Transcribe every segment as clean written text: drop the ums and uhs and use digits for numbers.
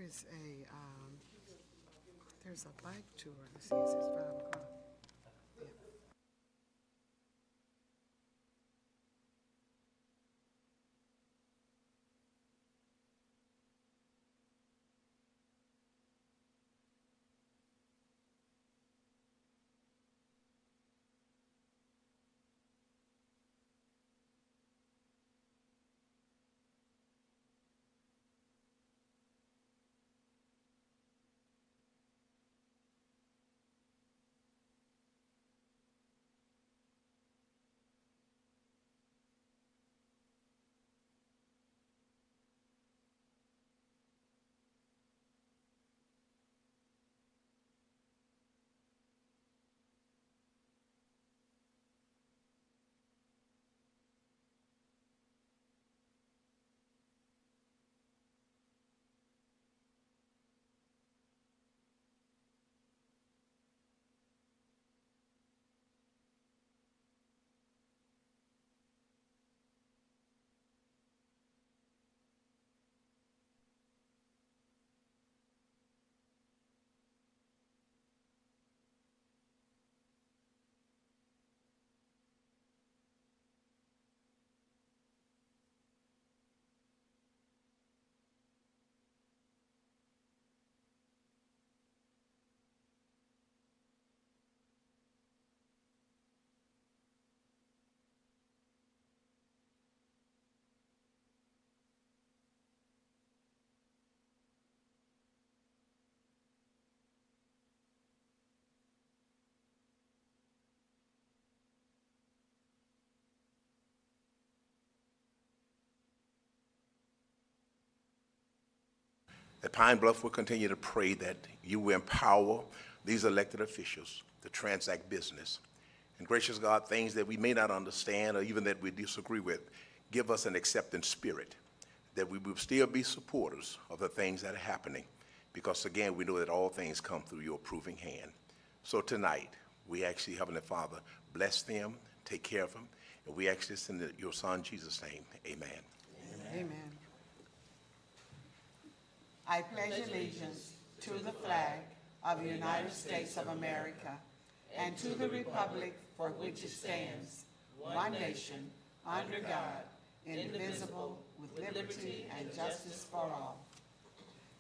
is there's a bike tour. It says it's 5 o'clock. Yeah. That Pine Bluff will continue to pray that you will empower these elected officials to transact business. And gracious God, things that we may not understand or even that we disagree with, give us an accepting spirit, that we will still be supporters of the things that are happening, because again, we know that all things come through your approving hand. So tonight, we actually, Heavenly Father, bless them, take care of them, and we ask this in your Son, Jesus' name, amen. Amen. I pledge allegiance to the flag of the United States of America and to the republic for which it stands, one nation, under God, indivisible, with liberty and justice for all.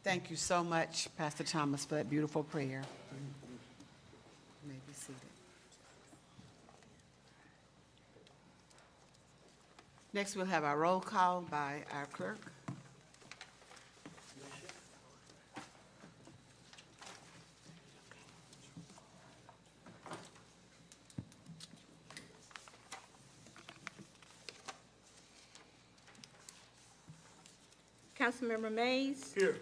Thank you so much, Pastor Thomas, for that beautiful prayer. You may be seated. Next, we'll have our roll call by our clerk. Councilmember Mays. Here.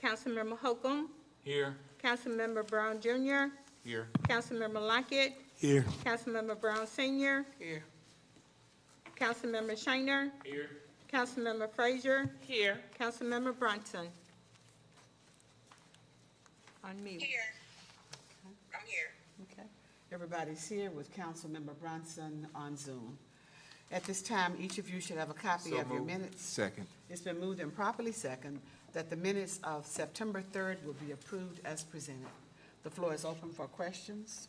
Councilmember Holcomb. Here. Councilmember Brown Jr. Here. Councilmember Lockett. Here. Councilmember Brown Sr. Here. Councilmember Shiner. Here. Councilmember Frazier. Here. Councilmember Brunson. Unmute. Here. I'm here. Okay. Everybody's here with Councilmember Brunson on Zoom. At this time, each of you should have a copy of your minutes. Second. It's been moved and properly second that the minutes of September 3rd will be approved as presented. The floor is open for questions.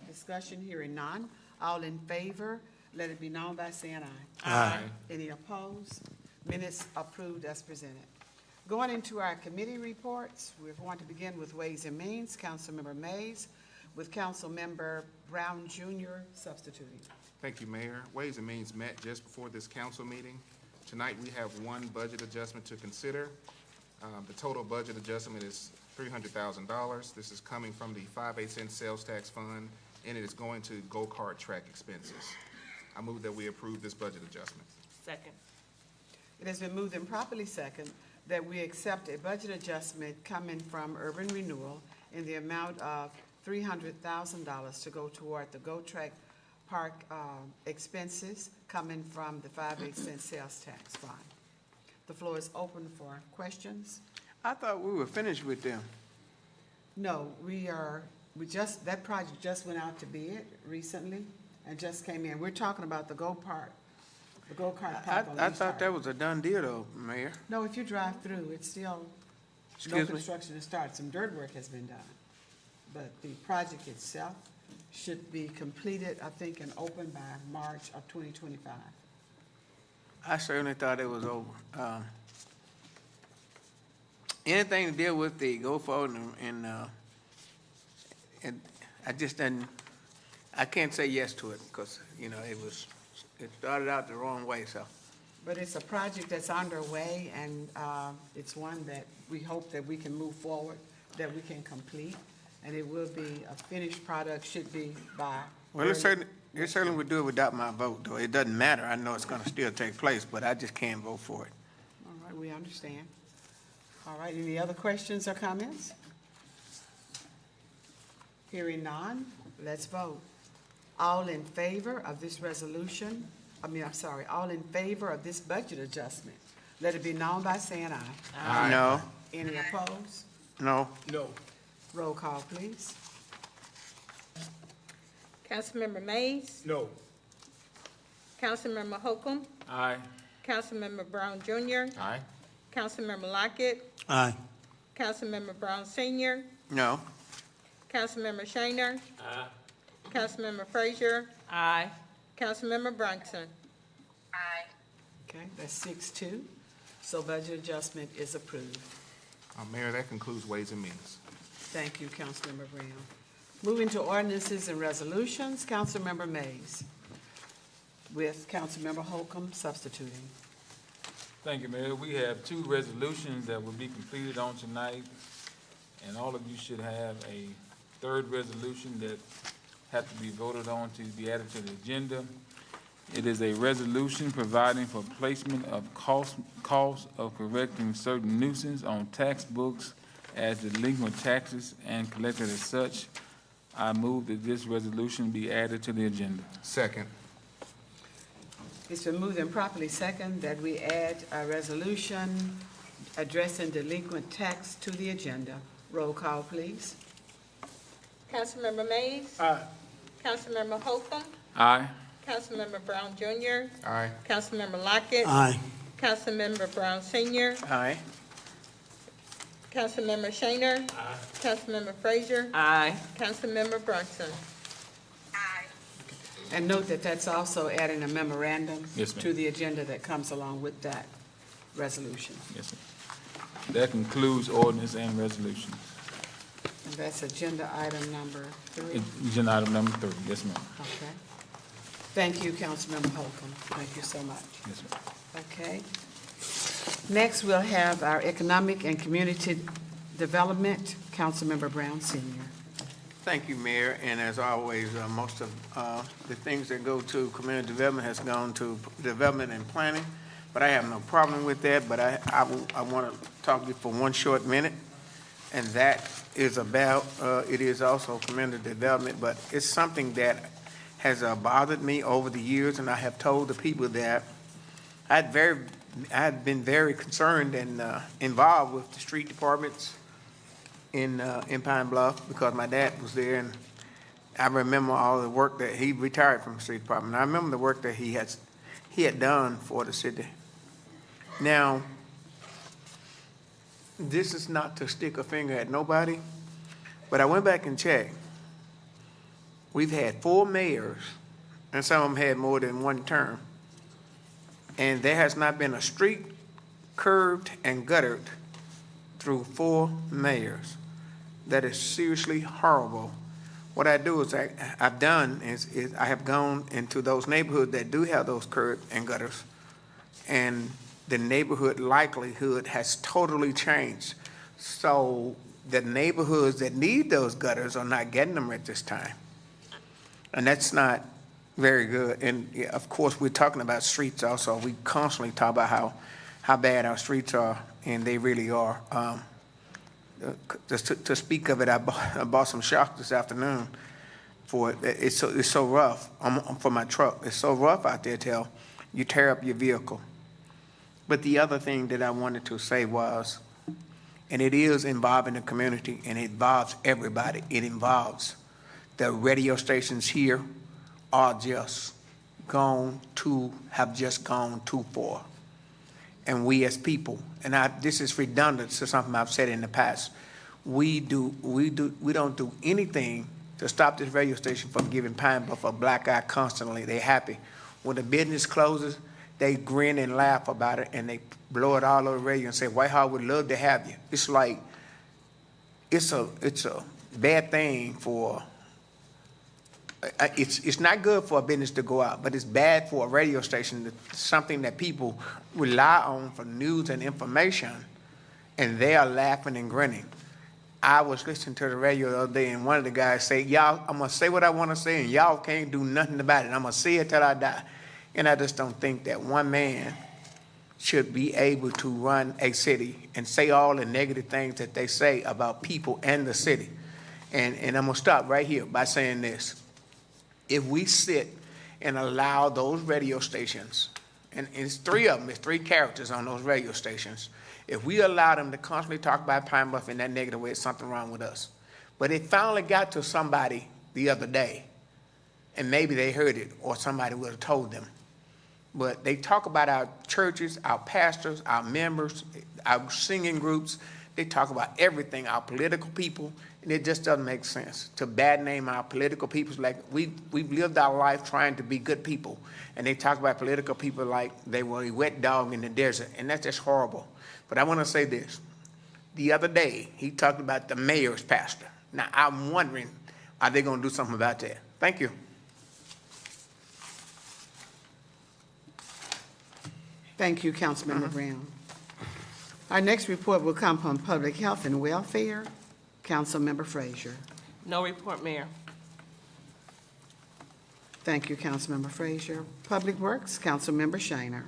Discussion, hearing none. All in favor, let it be known by saying aye. Aye. Any opposed? Minutes approved as presented. Going into our committee reports, we're going to begin with Ways and Means, Councilmember Mays, with Councilmember Brown Jr. substituting. Thank you, Mayor. Ways and Means met just before this council meeting. Tonight, we have one budget adjustment to consider. The total budget adjustment is $300,000. This is coming from the 5/8 cent sales tax fund, and it is going to go-kart track expenses. I move that we approve this budget adjustment. Second. It has been moved and properly second that we accept a budget adjustment coming from Urban Renewal in the amount of $300,000 to go toward the Go Track Park expenses coming from the 5/8 cent sales tax fund. The floor is open for questions. I thought we were finished with them. No, that project just went out to bid recently and just came in. We're talking about the go-kart park on I East thought that Hardy. was a done deal though, Mayor. No, if you drive through, it's still No Excuse me? construction has started, some dirt work has been done. But the project itself should be completed, I think, and open by March of 2025. I certainly thought it was over. Anything to deal with the go forward and I just didn't, I can't say yes to it because, you know, it started out the wrong way, so. But it's a project that's underway, and it's one that we hope that we can move forward, that we can complete, and it will be, a finished product should be by. Well, it certainly would do it without my vote, though. It doesn't matter. I know it's gonna still take place, but I just can't vote for it. All right, we understand. All right, any other questions or comments? Hearing none, let's vote. All in favor of this resolution, all in favor of this budget adjustment, let it be known by saying aye. No, Any opposed? no, Roll call, please. Councilmember Mays? No. Councilmember Holcomb? Aye. Councilmember Brown Jr.? Aye. Councilmember Lockett? Aye. Councilmember Brown Senior? no, Councilmember Shiner? Aye. Councilmember Frazier? Aye. Councilmember Brunson? Okay, that's 6-2, so budget adjustment is approved. Mayor, that concludes Ways and Means. Thank you, Councilmember Brown. Moving to ordinances and resolutions, Councilmember Mays, with Councilmember Holcomb substituting. Thank you, Mayor. We have two resolutions that will be completed on tonight, and all of you should have a third resolution that have to be voted on to be added to the agenda. It is a resolution providing for placement of cost of correcting certain nuisance on tax books as delinquent taxes and collected as such. I move that this resolution be added to the agenda. Second. It's been moved and properly second that we add a resolution addressing delinquent tax to the agenda. Roll call, please. Councilmember Mays? Aye. Councilmember Holcomb? Aye. Councilmember Brown Jr.? Aye. Councilmember Lockett? Aye. Councilmember Brown Senior? Aye. Councilmember Shiner? Councilmember Frazier? Aye. Councilmember Brunson? And note that that's also adding a memorandum Yes, ma'am. to the agenda that comes along with that resolution. Yes, sir. That concludes ordinance and resolutions. And that's agenda item number 3. Agenda item number 3. Yes, ma'am. Okay. Thank you, Councilmember Holcomb. Thank you so much. Yes, ma'am. Okay. Next, we'll have our Economic and Community Development, Councilmember Brown Senior. Thank you, Mayor, and as always, most of the things that go to community development has gone to development and planning, but I have no problem with that, but I want to talk to you for one short minute, and that is about, it is also community development, but it's something that has bothered me over the years, and I have told the people that I had been very concerned and involved with the street departments in Pine Bluff because my dad was there, and I remember all the work that he retired from the street department. I remember the work that he had done for the city. Now, this is not to stick a finger at nobody, but I went back and checked. We've had 4 mayors, and some of them had more than one term, and there has not been a street curved and guttered through 4 mayors. That is seriously horrible. What I do is I have gone into those neighborhoods that do have those curbs and gutters, and the neighborhood likelihood has totally changed. So the neighborhoods that need those gutters are not getting them at this time. And that's not very good. And yeah, of course, we're talking about streets also. We constantly talk about how bad our streets are, and they really are. Just to speak of it, I bought some shock this afternoon for it. It's so rough for my truck. It's so rough out there till you tear up your vehicle. But the other thing that I wanted to say was, and it is involving the community, and it involves everybody. It involves the radio stations here have just gone too far. and we as people, and this is redundant to something I've said in the past, we don't do anything to stop this radio station from giving Pine Bluff a black eye constantly. They happy. When the business closes, they grin and laugh about it, and they blow it all over the radio and say, Whitehall would love to have you. It's like, it's a bad thing for, it's not good for a business to go out, but it's bad for a radio station, something that people rely on for news and information, and they are laughing and grinning. I was listening to the radio the other day, and one of the guys said, y'all, I'm going to say what I want to say, and y'all can't do nothing about it. I'm going to say it till I die. And I just don't think that one man should be able to run a city and say all the negative things that they say about people and the city. And I'm going to stop right here by saying this. If we sit and allow those radio stations, and it's three of them, it's three characters on those radio stations, if we allow them to constantly talk about Pine Bluff in that negative way, it's something wrong with us. But it finally got to somebody the other day, and maybe they heard it or somebody would have told them. But they talk about our churches, our pastors, our members, our singing groups. They talk about everything, our political people, and it just doesn't make sense to bad name our political people. Like we've lived our life trying to be good people, and they talk about political people like they were a wet dog in the desert, and that's just horrible. But I want to say this. The other day, he talked about the mayor's pastor. Now, I'm wondering, are they going to do something about that? Thank you. Thank you, Councilmember Brown. Our next report will come from Public Health and Welfare. Councilmember Frazier. No report, Mayor. Thank you, Councilmember Frazier. Public Works, Councilmember Shiner.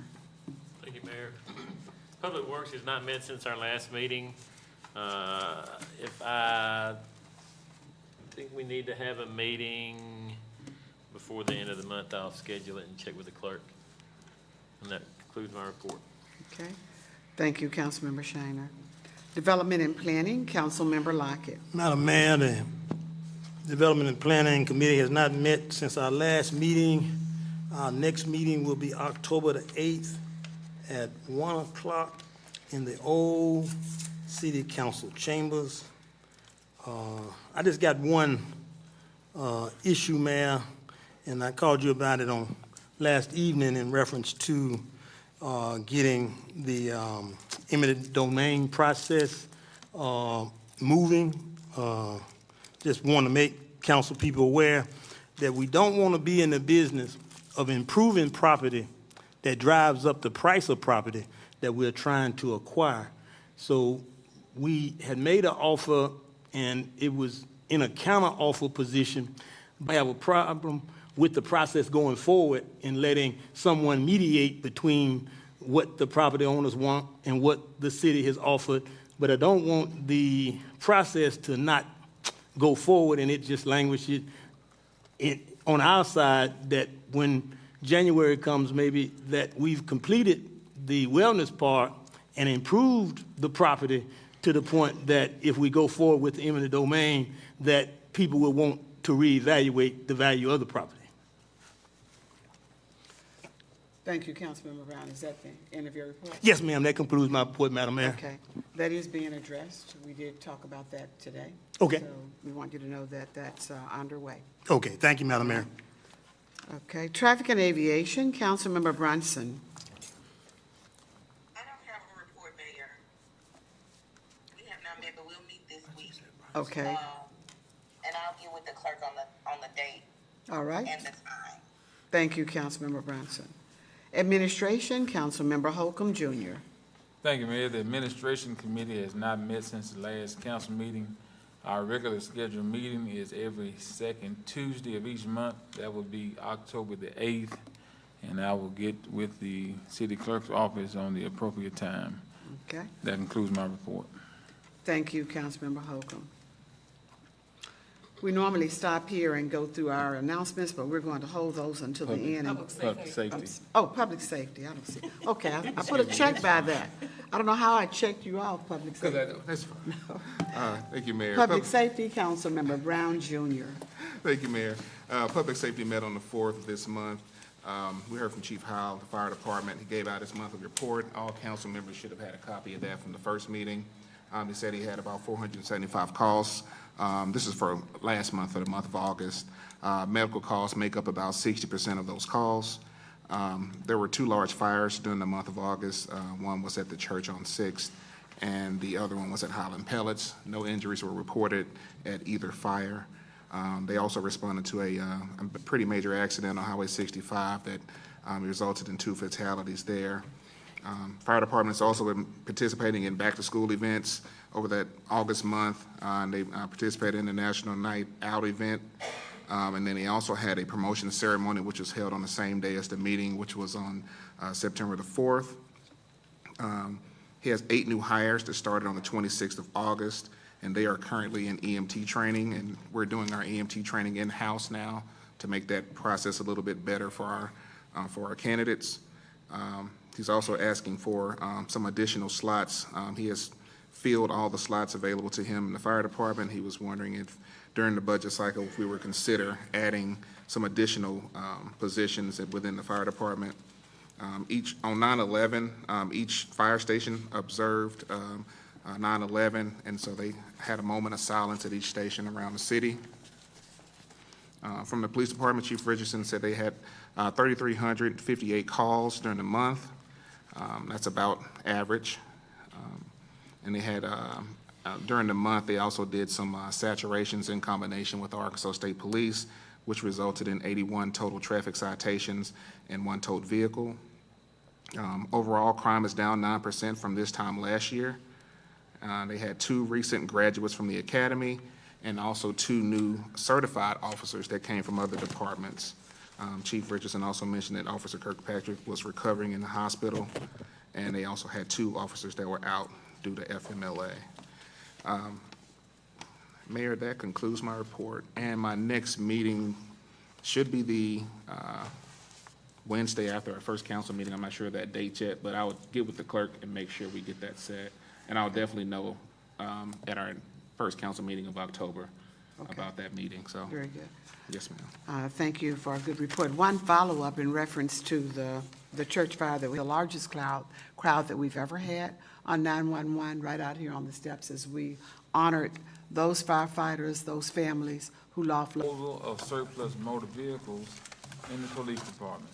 Thank you, Mayor. Public Works has not met since our last meeting. If I think we need to have a meeting before the end of the month, I'll schedule it and check with the clerk. And that concludes my report. Okay. Thank you, Councilmember Shiner. Development and Planning, Councilmember Lockett. Madam Mayor, the Development and Planning Committee has not met since our last meeting. Our next meeting will be October the 8th at 1 o'clock in the old City Council chambers. I just got one issue, Mayor, and I called you about it on last evening in reference to getting the eminent domain process moving. Just want to make council people aware that we don't want to be in the business of improving property that drives up the price of property that we're trying to acquire. So we had made an offer, and it was in a counter-offer position. We have a problem with the process going forward and letting someone mediate between what the property owners want and what the city has offered. But I don't want the process to not go forward and it just languishes on our side, that when January comes, maybe that we've completed the wellness part and improved the property to the point that if we go forward with the eminent domain, that people will want to reevaluate the value of the property. Thank you, Councilmember Brown. Is that the end of your report? Yes, ma'am. That concludes my report, Madam Mayor. Okay. That is being addressed. We did talk about that today. Okay. So we want you to know that that's underway. Okay. Thank you, Madam Mayor. Okay. Traffic and Aviation, Councilmember Brunson. I don't have a report, Mayor. We have not met, but we'll meet this week. Okay. And I'll get with the clerk on the date All right. and the time. Thank you, Councilmember Brunson. Administration, Councilmember Holcomb Jr. Thank you, Mayor. The Administration Committee has not met since the last council meeting. Our regular scheduled meeting is every second Tuesday of each month. That will be October the 8th, and I will get with the city clerk's office on the appropriate time. Okay. That concludes my report. Thank you, Councilmember Holcomb. We normally stop here and go through our announcements, but we're going to hold those until the end. Public safety. Oh, public safety, I don't see. Okay, I put a check by that. I don't know how I checked you off, public safety. That's fine. Thank you, Mayor. Public Safety, Councilmember Brown Jr. Thank you, Mayor. Public Safety met on the 4th of this month We heard from Chief Howell, the fire department. He gave out his monthly report. All council members should have had a copy of that from the first meeting. He said he had about 475 calls. This is for last month, for the month of August. Medical calls make up about 60% of those calls. There were 2 large fires during the month of August. One was at the church on 6th, and the other one was at Highland Pellets. No injuries were reported at either fire. They also responded to a pretty major accident on Highway 65 that resulted in 2 fatalities there. Fire department's also been participating in back-to-school events over that August month. They participated in the National Night Out event. And then he also had a promotion ceremony, which was held on the same day as the meeting, which was on September the 4th. He has 8 new hires that started on the 26th of August, and they are currently in EMT training, and we're doing our EMT training in-house now to make that process a little bit better for our candidates. He's also asking for some additional slots. He has filled all the slots available to him in the fire department. He was wondering if during the budget cycle, if we were consider adding some additional positions within the fire department. On 9/11, each fire station observed 9/11, and so they had a moment of silence at each station around the city. From the police department, Chief Richardson said they had 3,358 calls during the month. That's about average. And they had, during the month, they also did some saturations in combination with Arkansas State Police, which resulted in 81 total traffic citations and 1 towed vehicle. Overall, crime is down 9% from this time last year. They had 2 recent graduates from the academy and also 2 new certified officers that came from other departments. Chief Richardson also mentioned that Officer Kirkpatrick was recovering in the hospital, and they also had 2 officers that were out due to FMLA. Mayor, that concludes my report, and my next meeting should be the Wednesday after our first council meeting. I'm not sure of that date yet, but I would get with the clerk and make sure we get that set. And I'll definitely know at our first council meeting of October about that meeting, so. Very good. Yes, ma'am. Thank you for a good report. One follow-up in reference to the church fire, that was the largest crowd that we've ever had on 911 right out here on the steps, as we honored those firefighters, those families who lost. Disposal of surplus motor vehicles in the police department.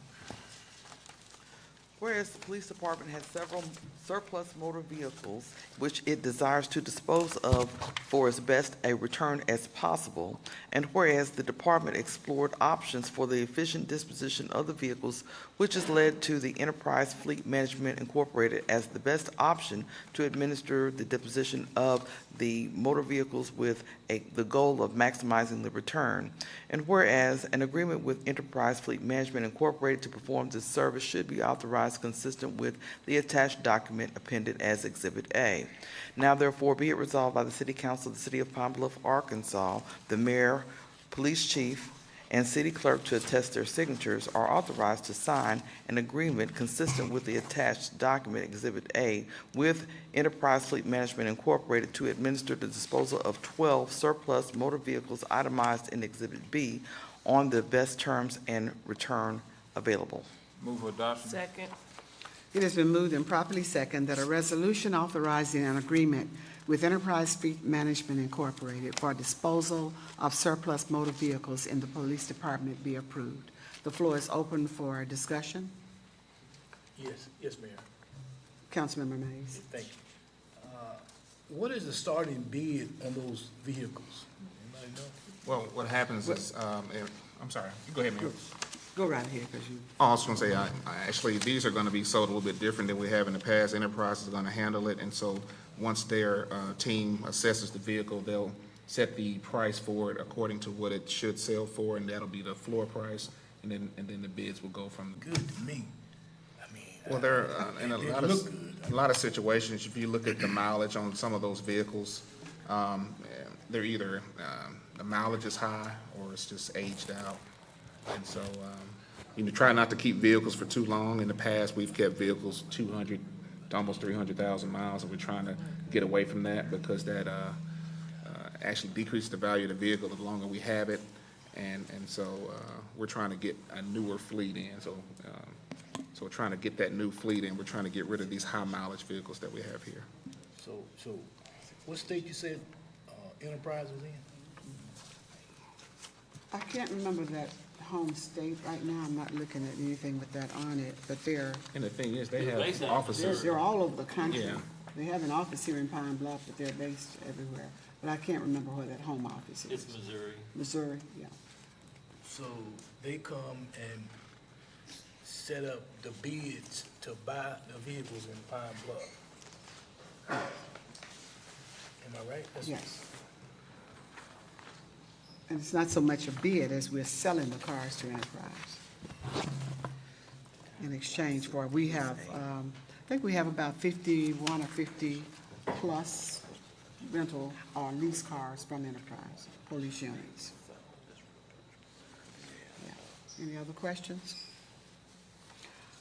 Whereas the police department has several surplus motor vehicles which it desires to dispose of for as best a return as possible, and whereas the department explored options for the efficient disposition of the vehicles, which has led to the Enterprise Fleet Management Incorporated as the best option to administer the disposition of the motor vehicles with the goal of maximizing the return. And whereas an agreement with Enterprise Fleet Management Incorporated to perform this service should be authorized consistent with the attached document appended as Exhibit A. Now therefore be it resolved by the City Council of the City of Pine Bluff, Arkansas, the mayor, police chief, and city clerk to attest their signatures are authorized to sign an agreement consistent with the attached document Exhibit A with Enterprise Fleet Management Incorporated to administer the disposal of 12 surplus motor vehicles itemized in Exhibit B on the best terms and return available. Move for adoption. Second. It has been moved and properly second that a resolution authorizing an agreement with Enterprise Fleet Management Incorporated for disposal of surplus motor vehicles in the police department be approved. The floor is open for discussion. Yes, Mayor. Councilmember Mays. Thank you. What is the starting bid on those vehicles? Anybody know? Well, what happens is, I'm sorry, go ahead, Mayor. Go right ahead, because you. I was going to say, actually, these are going to be sold a little bit different than we have in the past. Enterprise is going to handle it, and so once their team assesses the vehicle, they'll set the price for it according to what it should sell for, and that'll be the floor price, and then the bids will go from. Good to me. I mean. Well, there in a It lot of situations, if you look at the mileage on some of those vehicles, they're either the mileage is high or it's just aged out. And so, try not to keep vehicles for too long. In the past, we've kept vehicles 200 to almost 300,000 miles, and we're trying to get away from that because that actually decreases the value of the vehicle the longer we have it. And so we're trying to get a newer fleet in. So we're trying to get that new fleet in. We're trying to get rid of these high mileage vehicles that we have here. So what state you said Enterprise is in? I can't remember that home state right now. I'm not looking at anything with that on it, but And the thing is, they They're have based out- officers. they're all over the country. Yeah. They have an office here in Pine Bluff, but they're based everywhere. But I can't remember where that home office is. It's Missouri. Missouri, yeah. So they come and set up the bids to buy the vehicles in Pine Bluff. Am I right? That's- Yes. And it's not so much a bid as we're selling the cars to Enterprise in exchange for, we have, I think we have about 51 or 50 plus rental or lease cars from Enterprise, police units. Yeah. Any other questions?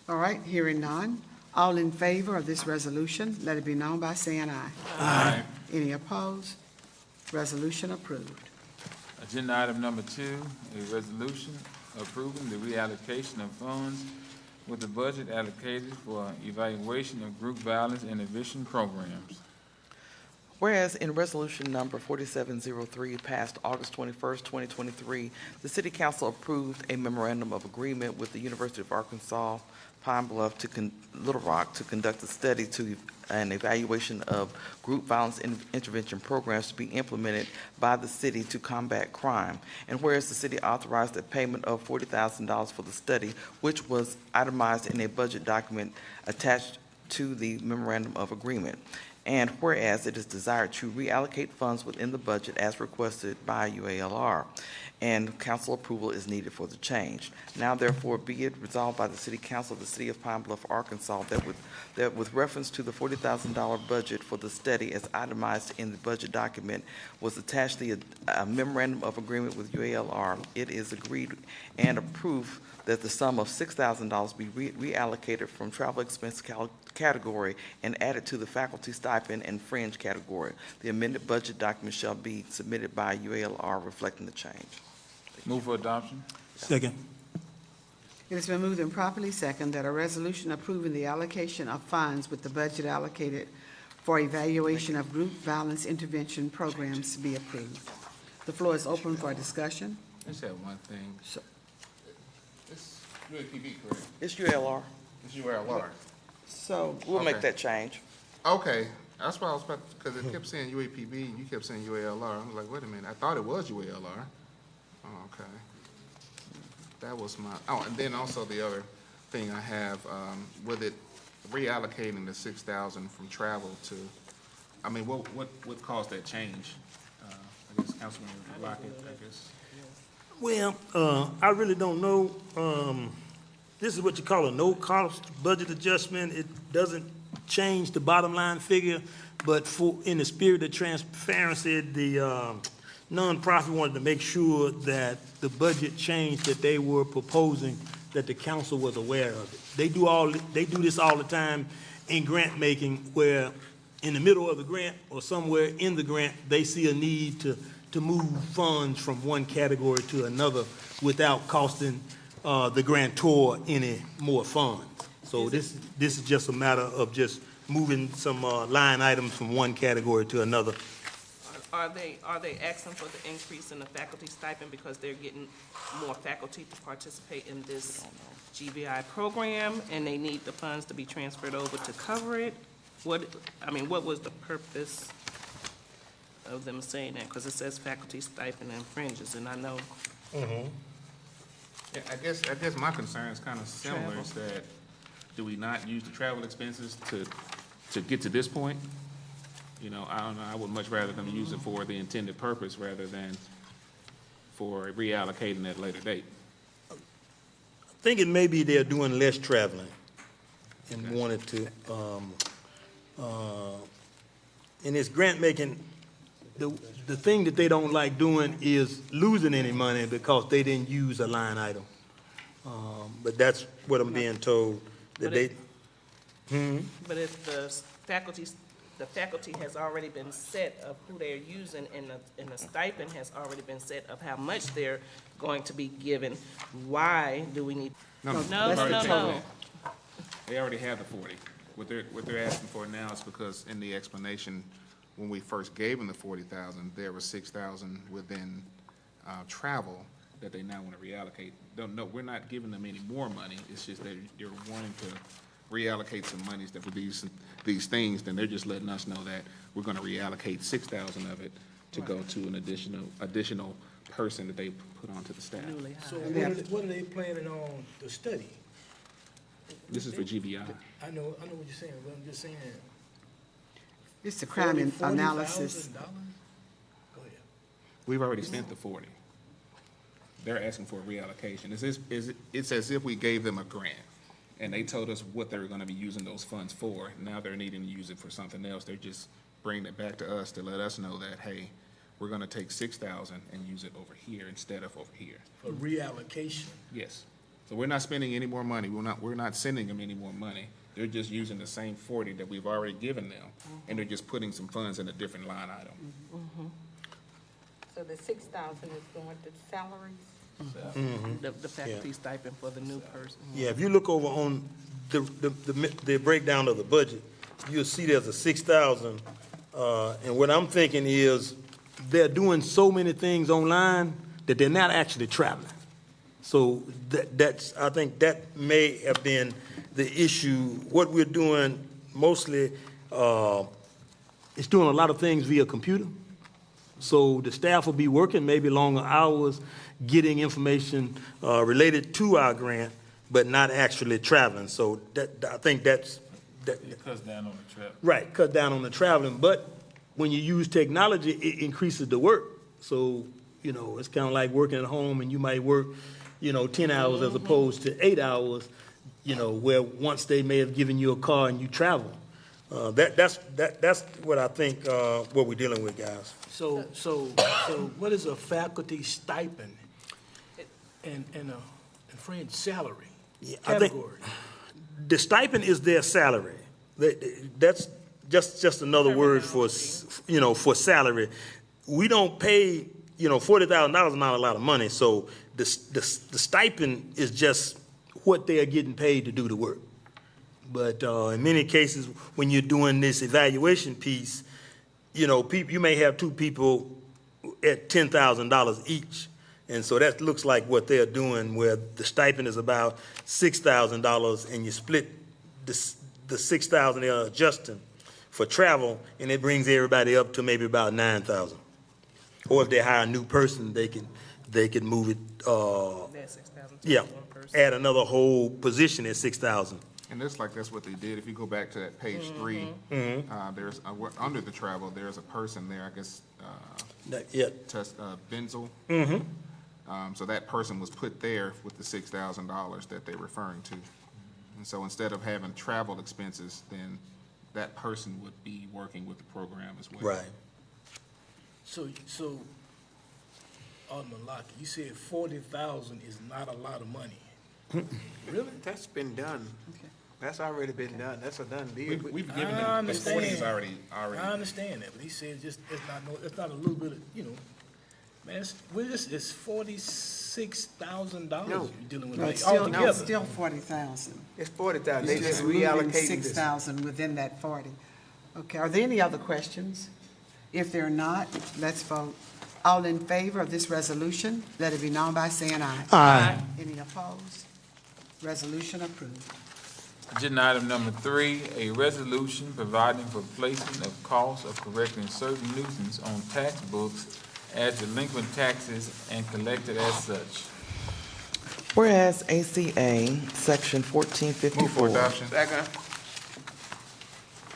All right, hearing none. All in favor of this resolution, let it be known by saying aye. Aye. Any opposed? Resolution approved. Agenda item number 2, a resolution approving the reallocation of funds with the budget allocated for evaluation of group violence intervention programs. Whereas in resolution number 4703 passed August 21st, 2023, the City Council approved a memorandum of agreement with the University of Arkansas Pine Bluff Little Rock to conduct a study to an evaluation of group violence intervention programs to be implemented by the city to combat crime. And whereas the city authorized a payment of $40,000 for the study, which was itemized in a budget document attached to the memorandum of agreement. And whereas it is desired to reallocate funds within the budget as requested by UALR, and council approval is needed for the change. Now therefore be it resolved by the City Council of the City of Pine Bluff, Arkansas, that with reference to the $40,000 budget for the study as itemized in the budget document was attached the memorandum of agreement with UALR, it is agreed and approved that the sum of $6,000 be reallocated from travel expense category and added to the faculty stipend and fringe category. The amended budget document shall be submitted by UALR reflecting the change. Move for adoption. Second. It has been moved and properly second that a resolution approving the allocation of funds with the budget allocated for evaluation of group violence intervention programs be approved. The floor is open for discussion. Let's have one thing. So- It's UAPB, correct? It's UALR. It's UALR. So, We'll make Okay. that change. Okay, that's why I was about, because it kept saying UAPB, and you kept saying UALR. I was like, wait a minute, I thought it was UALR. Oh, okay. That was my, oh, and then also the other thing I have, with it reallocating the $6,000 from travel to, I mean, what caused that change? I guess Councilman Lockett, I guess. Well, I really don't know. This is what you call a no-cost budget adjustment. It doesn't change the bottom line figure, but in the spirit of transparency, the nonprofit wanted to make sure that the budget change that they were proposing, that the council was aware of it. They do this all the time in grant making, where in the middle of the grant or somewhere in the grant, they see a need to move funds from one category to another without costing the grantor any more funds. So this is just a matter of just moving some line items from one category to another. Are they asking for the increase in the faculty stipend because they're getting more faculty to participate in this GVI program, and they need the funds to be transferred over to cover it? What was the purpose of them saying that? Because it says faculty stipend and fringes, and I know. Yeah, I guess my concern is kind of similar, is that do we not use the travel expenses to get to this point? You know, I don't know, I would much rather them use it for the intended purpose rather than for reallocating at a later date. Thinking maybe they're doing less traveling and wanted to, in this grant making, the thing that they don't like doing is losing any money because they didn't use a line item. But that's what I'm being told, that But they, But if the the faculty has already been set of who they're using, and the stipend has already been set of how much they're going to be given. Why do we need? No, No, we've no, already no, taken no. that. They already have the 40. What they're asking for now is because in the explanation, when we first gave them the 40,000, there was 6,000 within travel that they now want to reallocate. No, we're not giving them any more money. It's just they're wanting to reallocate some monies that for these things, then they're just letting us know that we're going to reallocate 6,000 of it to go to an additional person that they put onto the staff. Newly So hired. what are they planning on to study? This is for GBI. I know what you're saying, but I'm just saying. It's the crime analysis. $40,000? Go ahead. We've already spent the 40. They're asking for a reallocation. It's as if we gave them a grant, and they told us what they were gonna be using those funds for. Now they're needing to use it for something else. They're just bringing it back to us to let us know that, hey, we're gonna take 6,000 and use it over here instead of over here. For reallocation. Yes. So we're not spending any more money. We're not sending them any more money. They're just using the same 40 that we've already given them, and they're just putting some funds in a different line item. So the 6,000 is going to salaries? The faculty stipend for the new person. Yeah, if you look over on the breakdown of the budget, you'll see there's a 6,000, and what I'm thinking is, they're doing so many things online that they're not actually traveling. So I think that may have been the issue. What we're doing mostly, is doing a lot of things via computer. So the staff will be working maybe longer hours, getting information related to our grant, but not actually traveling. So I think that's. It cuts down on the travel. Right, cut down on the traveling, but when you use technology, it increases the work. So, it's kind of like working at home, and you might work, 10 hours as opposed to 8 hours, where once they may have given you a car and you travel. That's what I think, what we're dealing with, guys. So what is a faculty stipend and a friend's salary I think category? the stipend is their salary. That's just another word for, for salary. We don't pay, $40,000 is not a lot of money, so the stipend is just what they are getting paid to do the work. But in many cases, when you're doing this evaluation piece, you may have two people at $10,000 each. And so that looks like what they're doing, where the stipend is about $6,000, and you split the $6,000 they're adjusting for travel, and it brings everybody up to maybe about $9,000. Or if they hire a new person, they can move it, That's 6,000 to yeah, one person. add another whole position at $6,000. And that's what they did. If you go back to that page 3, there's, under the travel, there's a person there, I guess, Yeah, Benzel. So that person was put there with the $6,000 that they're referring to. And so instead of having travel expenses, then that person would be working with the program as well. right. So Alderman Lockett, you said 40,000 is not a lot of money. Really? That's been done. That's already been done. That's a done deal. We've given I them, the 40 is understand. already. I understand that, but he said it's not a little bit of, man, it's $46,000 No. you're dealing with No, like, it's still, altogether. it's still 40,000. It's 40,000. They It's just just moving reallocating this. 6,000 within that 40. Okay, are there any other questions? If there are not, let's vote. All in favor of this resolution, let it be known by saying aye. Aye. Any opposed? Resolution approved. Agenda item number 3, a resolution providing for placement of costs of correcting certain nuisance on tax books as delinquent taxes and collected as such. Whereas ACA, Section 1454. Move for adoption. Second.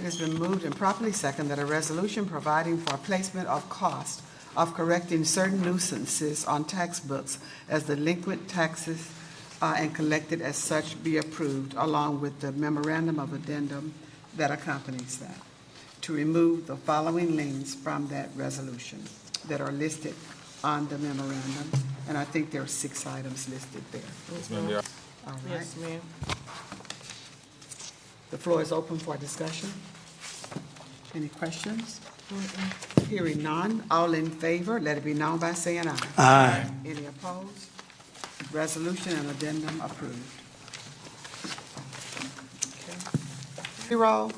It has been moved and properly seconded that a resolution providing for a placement of cost of correcting certain nuisances on tax books as delinquent taxes and collected as such be approved, along with the memorandum of addendum that accompanies that, to remove the following liens from that resolution that are listed on the memorandum. And I think there are 6 items listed there. Yes, ma'am, there are. All right. Yes, ma'am. The floor is open for discussion. Any questions? Hearing none, all in favor, let it be known by saying aye. Aye. Any opposed? Resolution and addendum approved. 0110.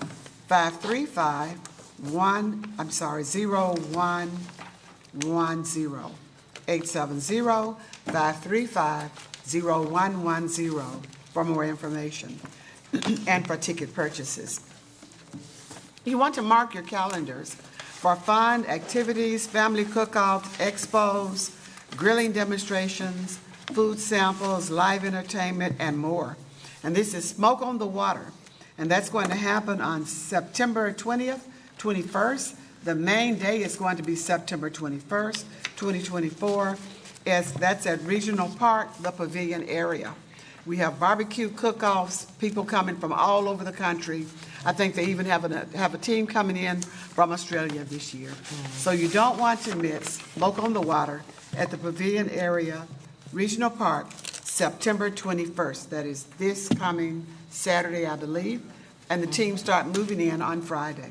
870-535-0110 for more information and for ticket purchases. You want to mark your calendars for fun activities, family cook-offs, expos, grilling demonstrations, food samples, live entertainment, and more. And this is Smoke on the Water, and that's going to happen on September 20th, 21st. The main day is going to be September 21st, 2024. That's at Regional Park, the Pavilion area. We have barbecue cook-offs, people coming from all over the country. I think they even have a team coming in from Australia this year. So you don't want to miss Smoke on the Water at the Pavilion area, Regional Park, September 21st. That is this coming Saturday, I believe, and the team start moving in on Friday.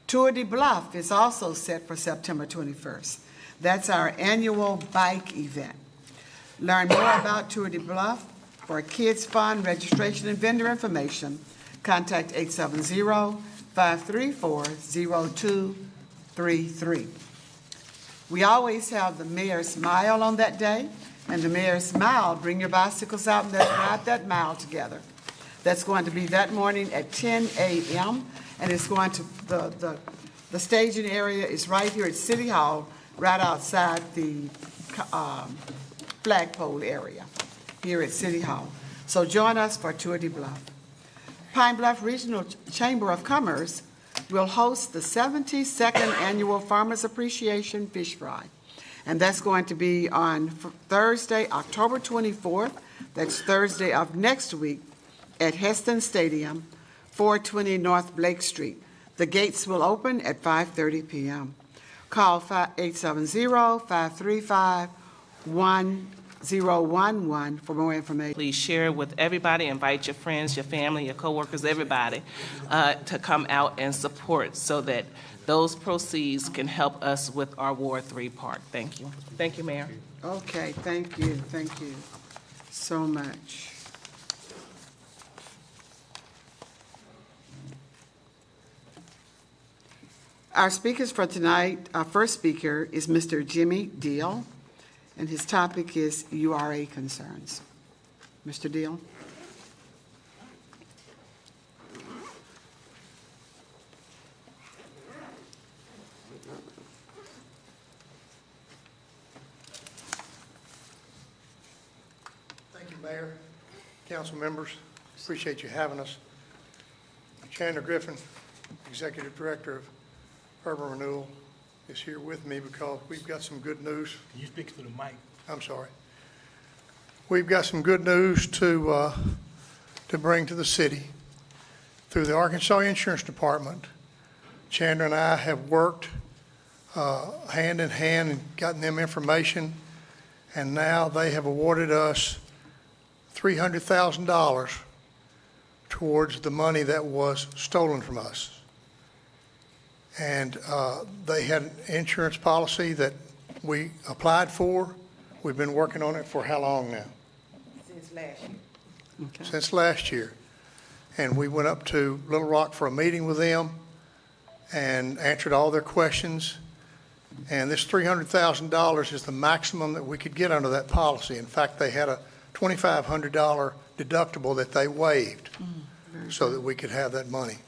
Tour de Bluff is also set for September 21st. That's our annual bike event. Learn more about Tour de Bluff. For kids' fun, registration, and vendor information, contact 870-534-0233. We always have the Mayor's Smile on that day, and the Mayor's Smile, bring your bicycles out and let's ride that mile together. That's going to be that morning at 10 a.m., and it's going to, the staging area is right here at City Hall, right outside the flagpole area here at City Hall. So join us for Tour de Bluff. Pine Bluff Regional Chamber of Commerce will host the 72nd Annual Farmers Appreciation Fish Fry. And that's going to be on Thursday, October 24th. That's Thursday of next week at Heston Stadium, 420 North Blake Street. The gates will open at 5:30 p.m. Call 870-535-1011 for more information. Please share it with everybody, invite your friends, your family, your coworkers, everybody, to come out and support so that those proceeds can help us with our Ward 3 park. Thank you. Thank you, Mayor. Okay, thank you so much. Our speakers for tonight, our first speaker is Mr. Jimmy Deal, and his topic is URA concerns. Mr. Deal? Thank you, Mayor, council members. Appreciate you having us. Chandler Griffin, Executive Director of Urban Renewal, is here with me because we've got some good news. Can you speak to the mic? I'm sorry. We've got some good news to bring to the city. Through the Arkansas Insurance Department, Chandler and I have worked hand in hand and gotten them information, and now they have awarded us $300,000 towards the money that was stolen from us. And they had an insurance policy that we applied for. We've been working on it for how long now? Since last year. Okay. Since last year. And we went up to Little Rock for a meeting with them and answered all their questions. And this $300,000 is the maximum that we could get under that policy. In fact, they had a $2,500 deductible that they waived so that we could have that money.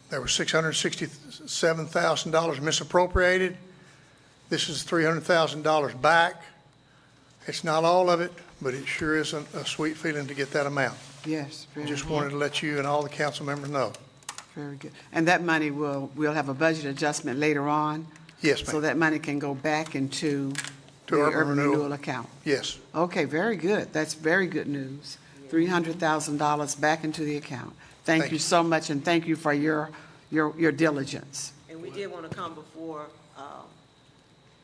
There was $667,000 misappropriated. This is $300,000 back. It's not all of it, but it sure is a sweet feeling to get that amount. Yes, very Just good. wanted to let you and all the council members know. Very good. And that money we'll have a budget adjustment later on? Yes, So ma'am. that money can go back into To the urban urban renewal. renewal account? Yes. Okay, very good. That's very good news. $300,000 back into the account. Thank Thank you you. so much, and thank you for your diligence. And we did want to come before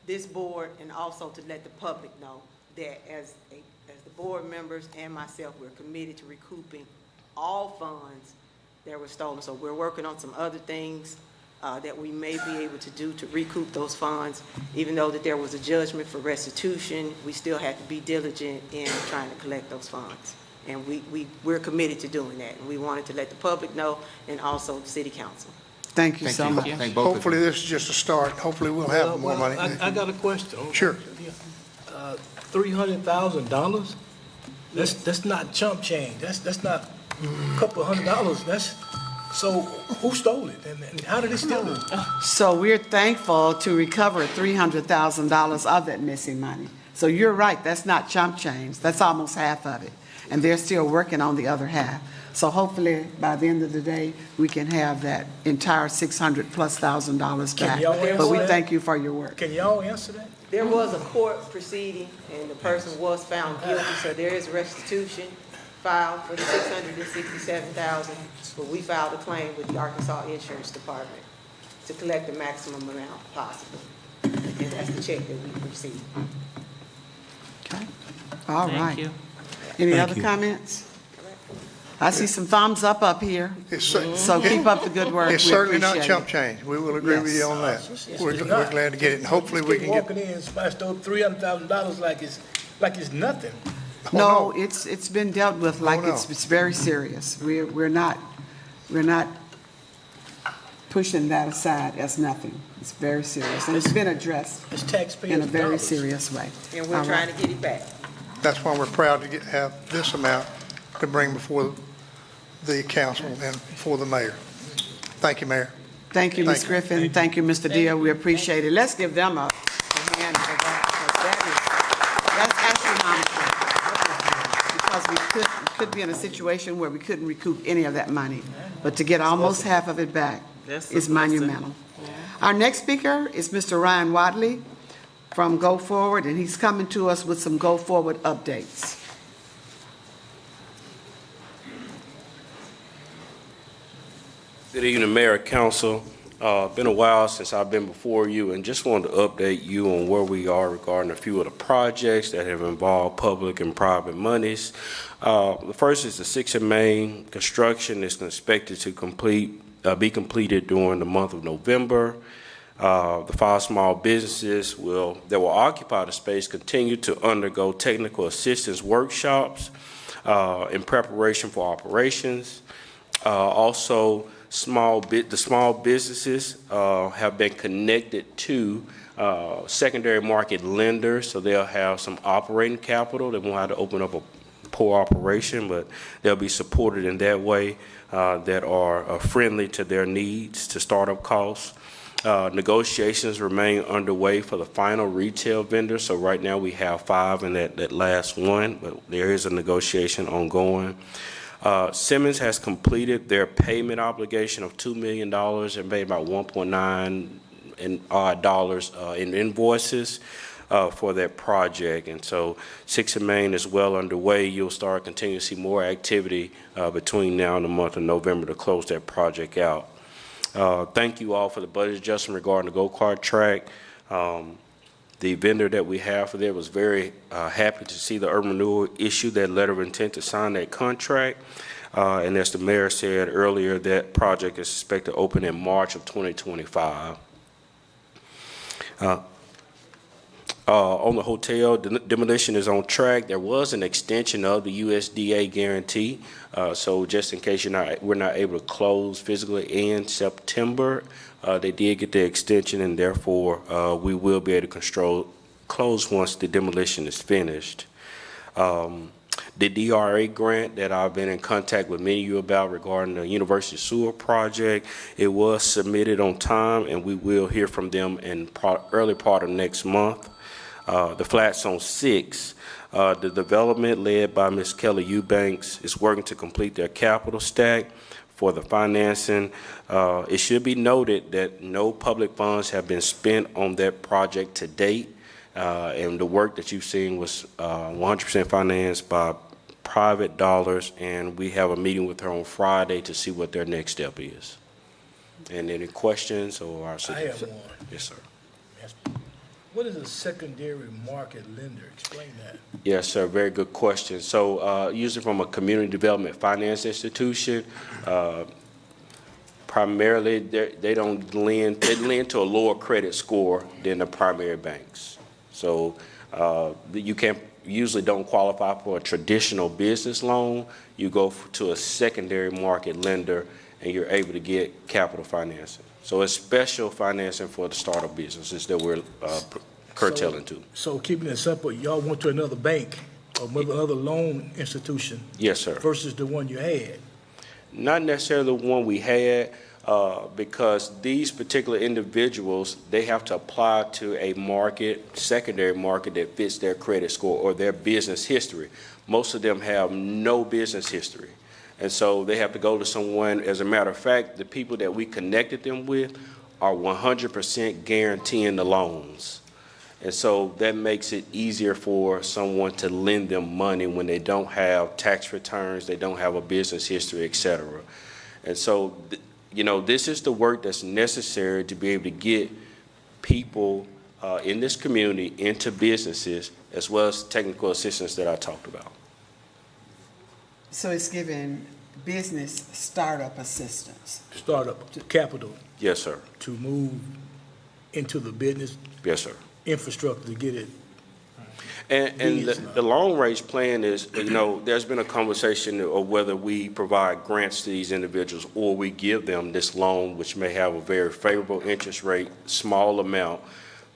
this board and also to let the public know that as the board members and myself, we're committed to recouping all funds that were stolen. So we're working on some other things that we may be able to do to recoup those funds. Even though that there was a judgment for restitution, we still have to be diligent in trying to collect those funds. And we're committed to doing that. And we wanted to let the public know and also the city council. Thank you so much. Thank both of you. Hopefully, this is just a start. Hopefully, we'll have more money. I got a question. Sure. $300,000? That's not chump change. That's not a couple $100. So who stole it and how did they steal it? So we're thankful to recover $300,000 of that missing money. So you're right, that's not chump change. That's almost half of it. And they're still working on the other half. So hopefully, by the end of the day, we can have that entire $600,000+ Can back. y'all answer But we that? thank you for your work. Can y'all answer that? There was a court proceeding and the person was found guilty, so there is restitution filed for the $667,000. But we filed a claim with the Arkansas Insurance Department to collect the maximum amount possible. And that's the check that we received. Okay. All right. Thank you. Any Thank other you. comments? I see some thumbs up here. It's So keep up the good work. It's We certainly not appreciate chump it. change. We will agree with you on that. It's We're not. glad to get it, and hopefully we Just can get. walking in, somebody stole $300,000 like it's nothing. No, it's been dealt with like no. it's very serious. We're not pushing that aside as nothing. It's very serious, and it's been addressed It's taxpayers' in a very dollars. serious way. And we're All trying right. to get it back. That's why we're proud to have this amount to bring before the council and before the mayor. Thank you, Mayor. Thank you, Ms. Thank you. Griffin. Thank you, Mr. Dia. We appreciate it. Let's give them a hand for that, because that's astronomical. Because we could be in a situation where we couldn't recoup any of that money. But to get almost half of it back That's a is blessing. monumental. Our next speaker is Mr. Ryan Wadley from Go Forward, and he's coming to us with some Go Forward updates. Good evening, Mayor, Council. Been a while since I've been before you, and just wanted to update you on where we are regarding a few of the projects that have involved public and private monies. The first is the 6 and Main construction is expected to be completed during the month of November. The 5 small businesses that will occupy the space continue to undergo technical assistance workshops in preparation for operations. Also, the small businesses have been connected to secondary market lenders, so they'll have some operating capital. They won't have to open up a poor operation, but they'll be supported in that way that are friendly to their needs, to startup costs. Negotiations remain underway for the final retail vendor. So right now we have 5 in that last one, but there is a negotiation ongoing. Simmons has completed their payment obligation of $2 million and paid about $1.9 in invoices for that project. And so 6 and Main is well underway. You'll start continuing to see more activity between now and the month of November to close that project out. Thank you all for the budget adjustment regarding the go-kart track. The vendor that we have for that was very happy to see the urban renewal issue that letter of intent to sign that contract. And as the mayor said earlier, that project is expected to open in March of 2025. On the hotel, demolition is on track. There was an extension of the USDA guarantee. So just in case we're not able to close physically in September, they did get the extension, and therefore we will be able to close once the demolition is finished. The DRA grant that I've been in contact with many of you about regarding the University Sewer project, it was submitted on time, and we will hear from them in early part of next month. The Flats on 6, the development led by Ms. Kelly Eubanks is working to complete their capital stack for the financing. It should be noted that no public funds have been spent on that project to date, and the work that you've seen was 100% financed by private dollars, and we have a meeting with her on Friday to see what their next step is. And any questions or our I have one. Yes, sir. What is a secondary market lender? Explain that. Yes, sir. Very good question. So usually from a community development finance institution, Primarily, they don't lend, they lend to a lower credit score than the primary banks. So you usually don't qualify for a traditional business loan. You go to a secondary market lender and you're able to get capital financing. So it's special financing for the startup businesses that we're curtailing to. So keeping it simple, y'all went to another bank or maybe another loan institution Yes, sir. versus the one you had? Not necessarily the one we had, because these particular individuals, they have to apply to a market, secondary market that fits their credit score or their business history. Most of them have no business history. And so they have to go to someone. As a matter of fact, the people that we connected them with are 100% guaranteeing the loans. And so that makes it easier for someone to lend them money when they don't have tax returns, they don't have a business history, et cetera. And so, you know, this is the work that's necessary to be able to get people in this community into businesses, as well as technical assistance that I talked about. So it's giving business startup assistance. Startup capital Yes, sir. to move into the business Yes, sir. infrastructure to get it. And the long-range plan is, you know, there's been a conversation of whether we provide grants to these individuals or we give them this loan, which may have a very favorable interest rate, small amount.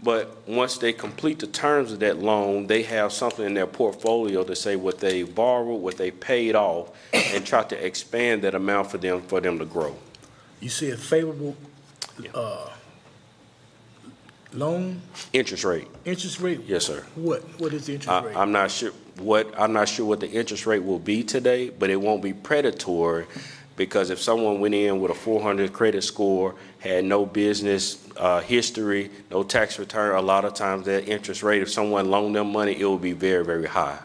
But once they complete the terms of that loan, they have something in their portfolio to say what they borrowed, what they paid off, and try to expand that amount for them to grow. You see a favorable loan? Interest rate. Interest rate? Yes, sir. What is the interest rate? I'm not sure what the interest rate will be today, but it won't be predatory, because if someone went in with a 400 credit score, had no business history, no tax return, a lot of times that interest rate, if someone loaned them money, it will be very, very high.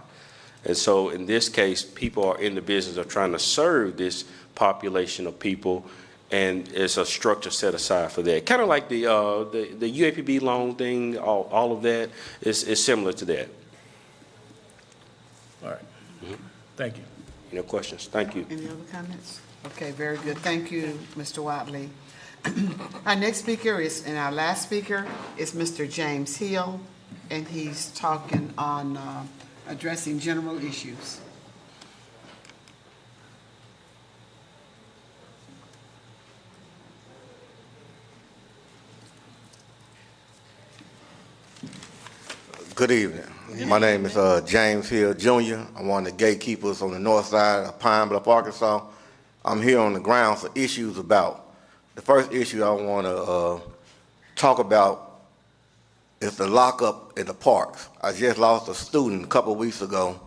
And so in this case, people are in the business of trying to serve this population of people, and it's a structure set aside for that. Kind of like the UAPB loan thing, all of that is similar to that. All right. Thank you. Any questions? Thank you. Any other comments? Okay, very good. Thank you, Mr. Watley. Our next speaker and our last speaker is Mr. James Hill, and he's talking on addressing general issues. Good evening. My name is James Hill Jr. I'm one of the gatekeepers on the north side of Pine Bluff, Arkansas. I'm here on the grounds for issues about. The first issue I want to talk about is the lockup in the parks. I just lost a student a couple of weeks ago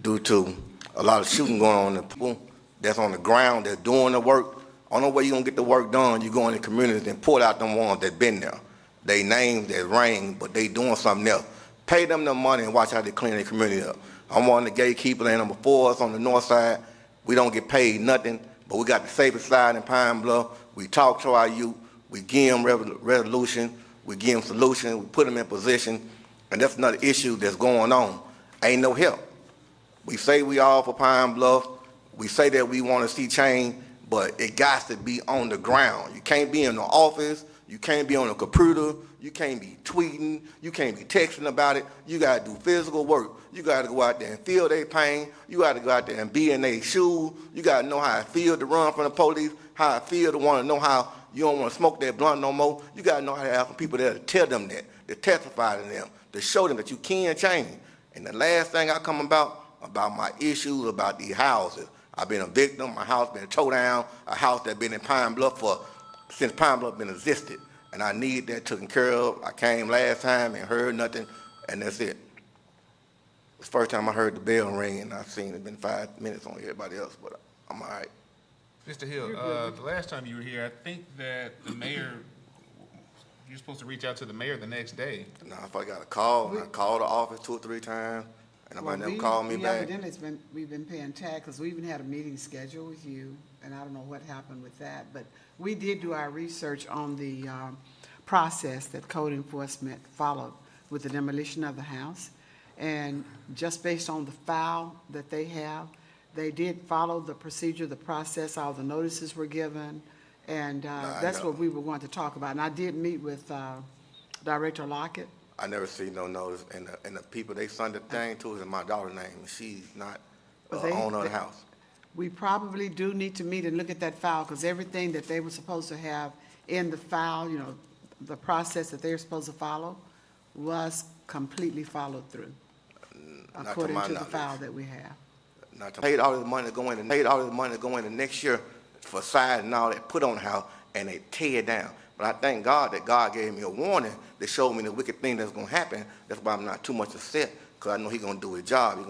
due to a lot of shooting going on in the pool. That's on the ground, they're doing the work. Only way you're going to get the work done, you go in the communities and pull out them ones that been there. They names, they ring, but they doing something else. Pay them the money and watch how they clean their community up. I'm one of the gatekeepers, and number 4 is on the north side. We don't get paid nothing, but we got the safest side in Pine Bluff. We talk to our youth, we give them resolution, we give them solution, we put them in position, and that's another issue that's going on. Ain't no help. We say we all for Pine Bluff, we say that we want to see change, but it got to be on the ground. You can't be in the office, you can't be on a computer, you can't be tweeting, you can't be texting about it. You got to do physical work. You got to go out there and feel their pain. You got to go out there and be in their shoes. You got to know how it feels to run from the police, how it feels to want to know how you don't want to smoke that blunt no more. You got to know how to have some people there to tell them that, to testify to them, to show them that you can change. And the last thing I come about my issues about these houses. I've been a victim. My house been towed down, a house that's been in Pine Bluff since Pine Bluff been existed. And I need that taken care of. I came last time and heard nothing, and that's it. It's the first time I heard the bell ring, and I've seen it been 5 minutes on everybody else, but I'm all right. Mr. Hill, the last time you were here, I think that the mayor, you're supposed to reach out to the mayor the next day. Now, if I got a call, and I called the office 2 or 3 times, and nobody never called me back. Evidently, we've been paying tag, because we even had a meeting scheduled with you, and I don't know what happened with that, but we did do our research on the process that code enforcement followed with the demolition of the house. And just based on the file that they have, they did follow the procedure, the process, all the notices were given, And I that's know. what we were going to talk about. And I did meet with Director Lockett. I never see no notice, and the people they sent the thing to is in my daughter's name, and she's not But they- owner of the they- house. We probably do need to meet and look at that file, because everything that they were supposed to have in the file, you know, the process that they're supposed to follow, was completely followed through, Not to according my to the knowledge. file that we have. Not to paid all this money to go in, and paid all this money to go into next year for side and all that, put on the house, and they tear it down. But I thank God that God gave me a warning that showed me the wicked thing that's gonna happen. That's why I'm not too much upset, because I know He's gonna do His job. He gonna